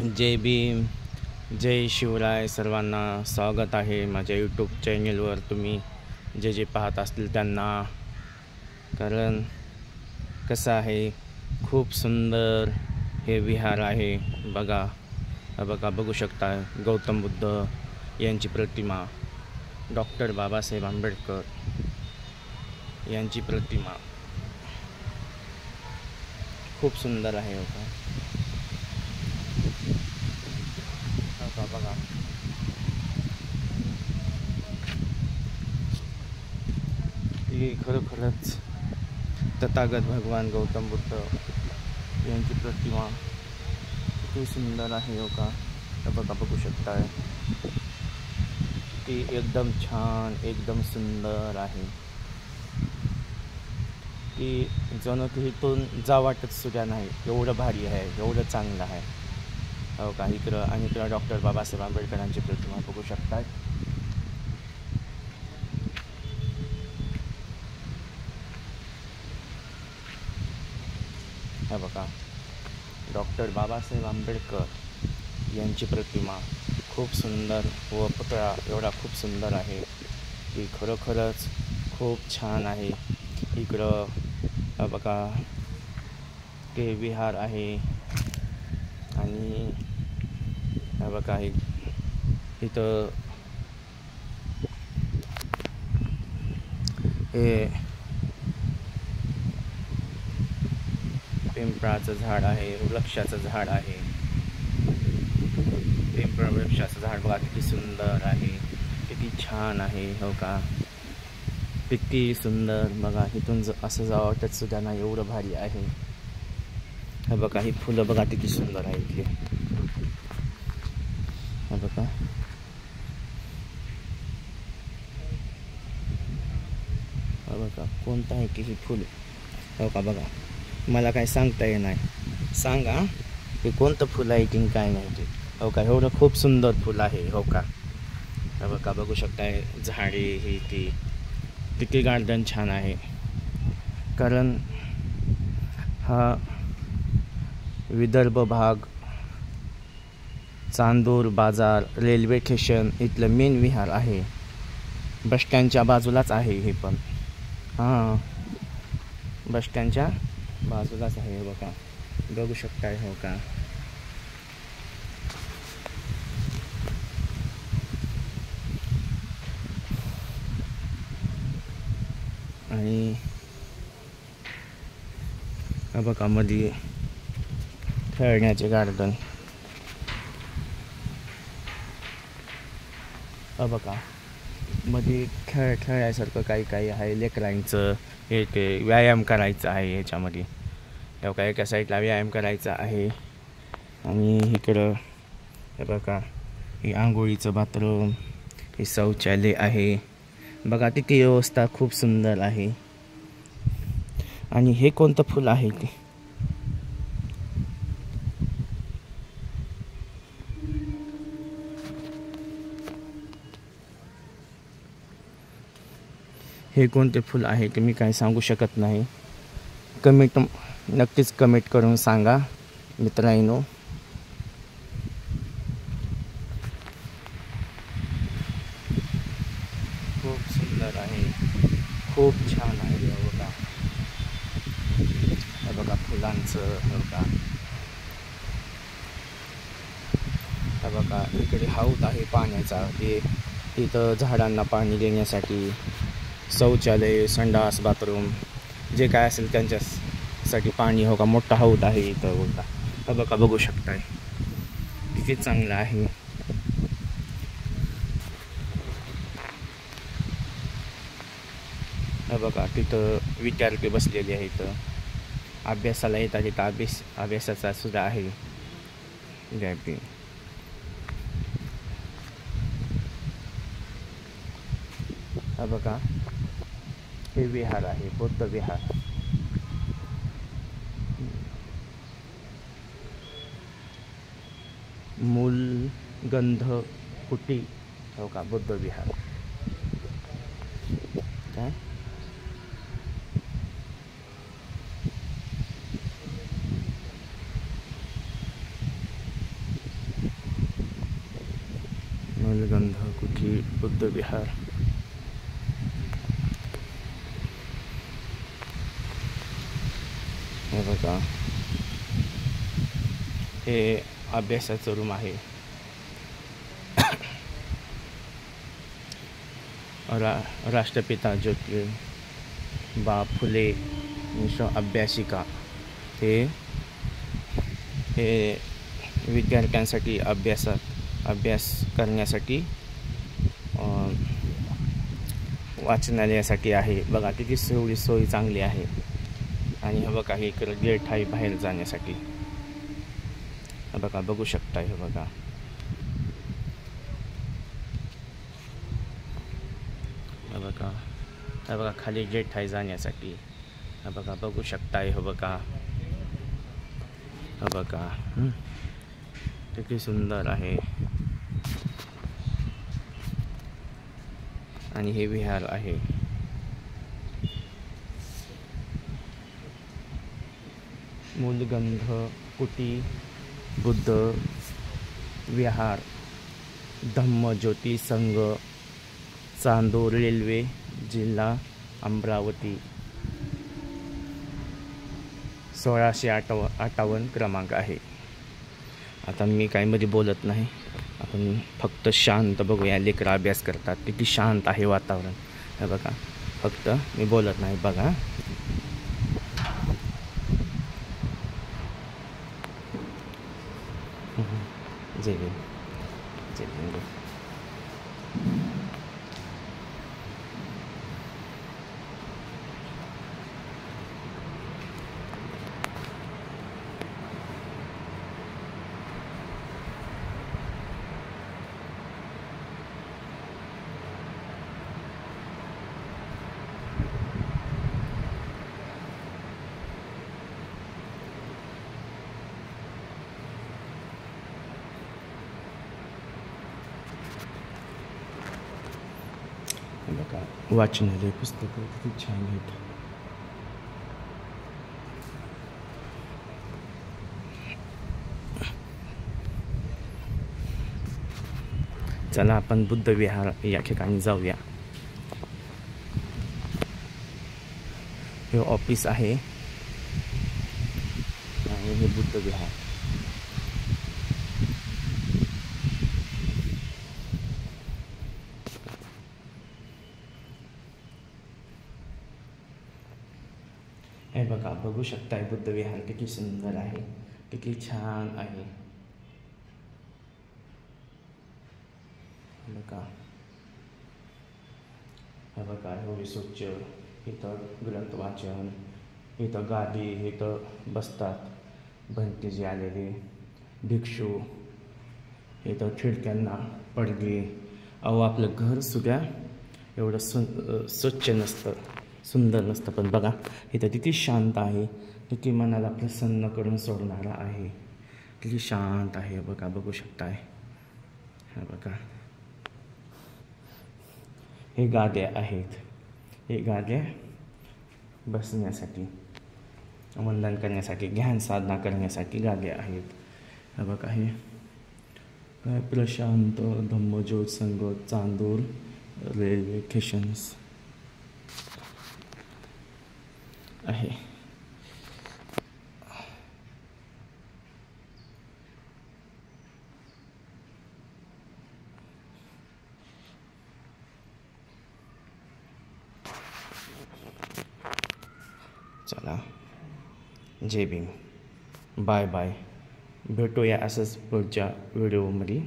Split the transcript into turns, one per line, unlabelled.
जय भीम, जय शिवराय. सर्वांना स्वागत आहे माझ्या यूट्यूब चॅनलवर. तुम्ही जे पाहत असतील त्यांना. कारण कसं आहे, खूप सुंदर हे विहार आहे. बघा बघू शकता. गौतम बुद्ध यांची प्रतिमा, डॉक्टर बाबासाहेब आंबेडकर यांची प्रतिमा खूप सुंदर आहे. बघा ही खरोखरच तथागत भगवान गौतम बुद्ध यांची प्रतिमा किती सुंदर आहे बघू शकताय. ती एकदम छान, एकदम सुंदर आहे. ती जणू की इथून जा वाटत सुद्धा नाही, एवढं भारी आहे, एवढं चांगलं आहे. इकडं आणि इकडं डॉक्टर बाबासाहेब आंबेडकरांची प्रतिमा बघू शकतात. बघा, डॉक्टर बाबासाहेब आंबेडकर यांची प्रतिमा खूप सुंदर व पुतळा एवढा खूप सुंदर आहे. ती खरोखरच खूप छान आहे. इकडं बघा ते विहार आहे आणि बघा इथं हे पिंपळाचं झाड आहे, वृक्षाचं झाड आहे. पिंपळ वृक्षाचं झाड बघा किती सुंदर आहे, किती छान आहे. किती सुंदर. बघा इथून असं जावं वाटत सुद्धा नाही, एवढं भारी आहे. बघा ही फुलं बघा किती सुंदर आहे इथली. बघा कोणतं आहे की ही फुल. बघा मला काय सांगता येत नाही. सांगा की कोणतं फुल आहे की काय नाही ते. एवढं खूप सुंदर फुल आहे. बघा बघू शकताय. झाडे ही ती किती गार्डन छान आहे. कारण हा विदर्भ भाग, चांदूर बाजार, रेल्वे स्टेशन इथलं मेन विहार आहे. बसस्टँडच्या बाजूलाच आहे हे पण. बसस्टँडच्या बाजूलाच आहे. बघू शकताय. आणि बघा मध्ये खेळण्याचे गार्डन. बघा मध्ये खेळायसारखं काही आहे. लेकरांचं एक व्यायाम करायचं आहे ह्याच्यामध्ये. एका साईडला व्यायाम करायचा आहे. आणि इकडं बघा हे आंघोळीचं बाथरूम, हे शौचालय आहे. बघा तिथे व्यवस्था खूप सुंदर आहे. आणि हे कोणतं फुल आहे ते. हे कोणते फुल आहे ते मी काय सांगू शकत नाही. नक्कीच कमेंट करून सांगा मित्रांनो. खूप सुंदर आहे, खूप छान आहे. बघा फुलांचं. बघा इकडे हौद आहे पाण्याचा. इथं झाडांना पाणी देण्यासाठी शौचालय, संडास, बाथरूम जे काय असेल त्यांच्यासाठी पाणी मोठा हौद आहे इथं. बघा बघू शकताय किती चांगलं आहे. बघा तिथं विद्यार्थी बसलेले आहेत, अभ्यासाला येतात. तिथं अभ्यासाचा सुद्धा आहे विद्यार्थी. बघा हे विहार आहे, बौद्ध विहार. मूलगंध कुटी बुद्ध विहार. काय मूलगंध कुठी बुद्ध विहार. हे बघा, हे अभ्यासाचं रूम आहे. राष्ट्रपिता ज्योतिबा फुले अभ्यासिका. हे विद्यार्थ्यांसाठी अभ्यास करण्यासाठी वाचनालयासाठी आहे. बघा किती सोयी चांगली आहे. आणि हे बघा, हे इकडं गेट आहे बाहेर जाण्यासाठी. हे बघा, बघू शकता. हे बघा, हे बघा खाली गेट आहे जाण्यासाठी. हे बघा, बघू शकता. हे बघा, हे बघा किती सुंदर आहे. आणि हे विहार आहे. मूलगंध कुटी बुद्ध विहार, धम्मज्योती संघ, चांदूर रेल्वे, जिल्हा अमरावती. 1658 क्रमांक आहे. आता मी काही मध्ये बोलत नाही, आपण फक्त शांत बघूया. लेकरं अभ्यास करतात, किती शांत आहे वातावरण. हे बघा, फक्त मी बोलत नाही. बघा, जय भीम, जय भीम. बघा, वाचनालय पुस्तकं किती छान आहेत. चला आपण बुद्ध विहार या ठिकाणी जाऊया. हे ऑफिस आहे आणि हे बुद्ध विहार. हे बघा, बघू शकताय बुद्ध विहार किती सुंदर आहे, किती छान आहे. बघा, हे बघा, एवढे स्वच्छ. इथं ग्रंथ वाचन, इथं गादी, इथं बसतात भंतेजी आलेले भिक्षू. इथं खिडक्यांना पडदे. अहो, आपलं घर सुद्धा एवढं स्वच्छ नसतं, सुंदर नसतं, पण बघा इथं किती शांत आहे, किती मनाला प्रसन्न करून सोडणारा आहे, किती शांत आहे. बघा, बघू शकताय. हा बघा, हे गाद्या आहेत. हे गाद्या बसण्यासाठी, वंदन करण्यासाठी, ध्यान साधना करण्यासाठी गाद्या आहेत. हे बघा, हे काय प्रशांत धम्मज्योत संघ, चांदूर रेल्वे स्टेशन्स आहे. चला, जय भीम, बाय बाय. भेटूया असंच पुढच्या व्हिडिओमध्ये.